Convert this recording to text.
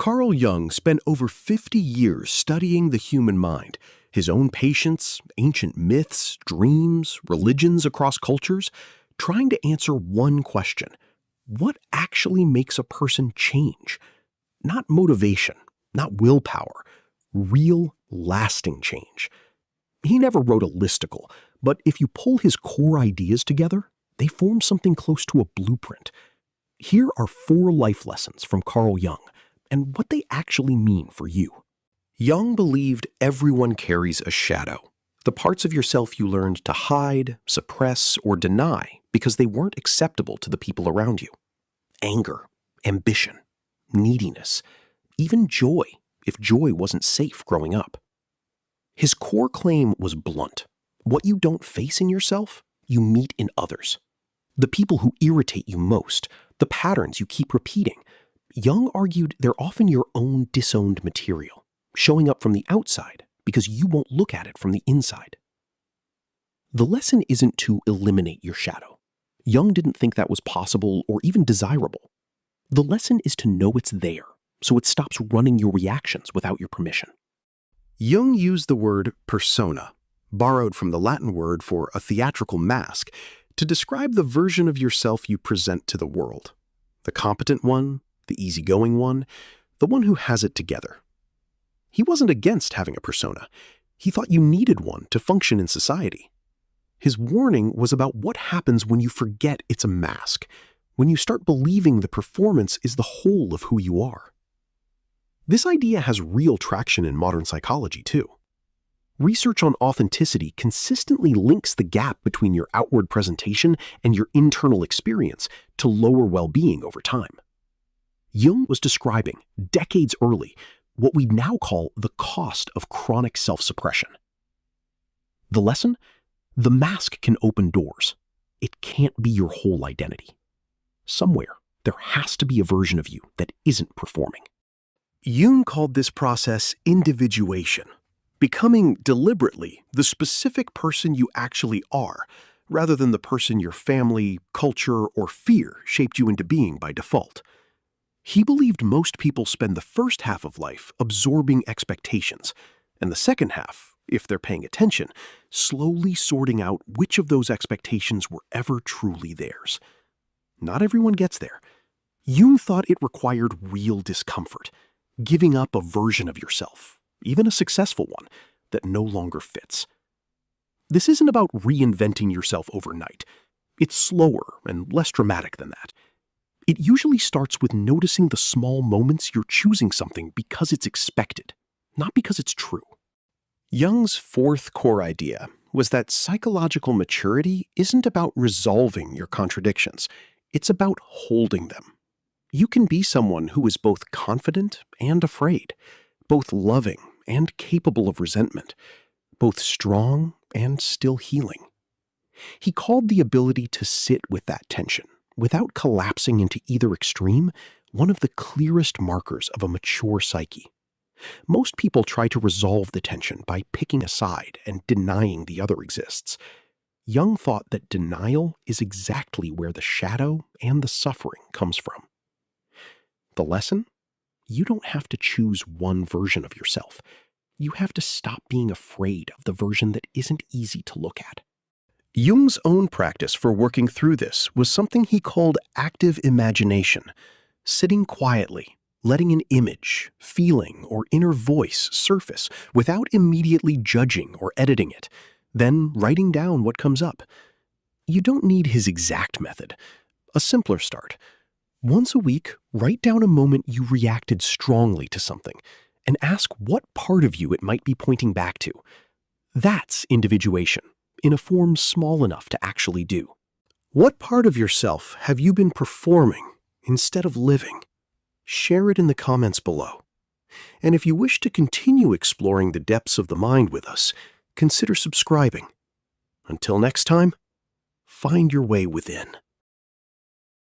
Carl Jung spent over 50 years studying the human mind, his own patients, ancient myths, dreams, religions across cultures, trying to answer one question: what actually makes a person change? Not motivation, not willpower, real, lasting change. He never wrote a listicle, but if you pull his core ideas together, they form something close to a blueprint. Here are 4 life lessons from Carl Jung, and what they actually mean for you. Jung believed everyone carries a shadow, the parts of yourself you learned to hide, suppress, or deny because they weren't acceptable to the people around you. Anger, ambition, neediness, even joy, if joy wasn't safe growing up. His core claim was blunt. What you don't face in yourself, you meet in others. The people who irritate you most, the patterns you keep repeating. Jung argued they're often your own disowned material, showing up from the outside because you won't look at it from the inside. The lesson isn't to eliminate your shadow. Jung didn't think that was possible or even desirable. The lesson is to know it's there, so it stops running your reactions without your permission. Jung used the word persona, borrowed from the Latin word for a theatrical mask, to describe the version of yourself you present to the world. The competent one, the easygoing one, the one who has it together. He wasn't against having a persona. He thought you needed one to function in society. His warning was about what happens when you forget it's a mask, when you start believing the performance is the whole of who you are. This idea has real traction in modern psychology, too. Research on authenticity consistently links the gap between your outward presentation and your internal experience to lower well-being over time. Jung was describing, decades early, what we now call the cost of chronic self-suppression. The lesson? The mask can open doors. It can't be your whole identity. Somewhere, there has to be a version of you that isn't performing. Jung called this process individuation, becoming deliberately the specific person you actually are, rather than the person your family, culture, or fear shaped you into being by default. He believed most people spend the first half of life absorbing expectations, and the second half, if they're paying attention, slowly sorting out which of those expectations were ever truly theirs. Not everyone gets there. Jung thought it required real discomfort, giving up a version of yourself, even a successful one, that no longer fits. This isn't about reinventing yourself overnight. It's slower and less dramatic than that. It usually starts with noticing the small moments you're choosing something because it's expected, not because it's true. Jung's 4th core idea was that psychological maturity isn't about resolving your contradictions. It's about holding them. You can be someone who is both confident and afraid, both loving and capable of resentment, both strong and still healing. He called the ability to sit with that tension, without collapsing into either extreme, one of the clearest markers of a mature psyche. Most people try to resolve the tension by picking a side and denying the other exists. Jung thought that denial is exactly where the shadow and the suffering comes from. The lesson? You don't have to choose one version of yourself. You have to stop being afraid of the version that isn't easy to look at. Jung's own practice for working through this was something he called active imagination, sitting quietly, letting an image, feeling, or inner voice surface without immediately judging or editing it, then writing down what comes up. You don't need his exact method. A simpler start. Once a week, write down a moment you reacted strongly to something and ask what part of you it might be pointing back to. That's individuation, in a form small enough to actually do. What part of yourself have you been performing instead of living? Share it in the comments below. And if you wish to continue exploring the depths of the mind with us, consider subscribing. Until next time, find your way within.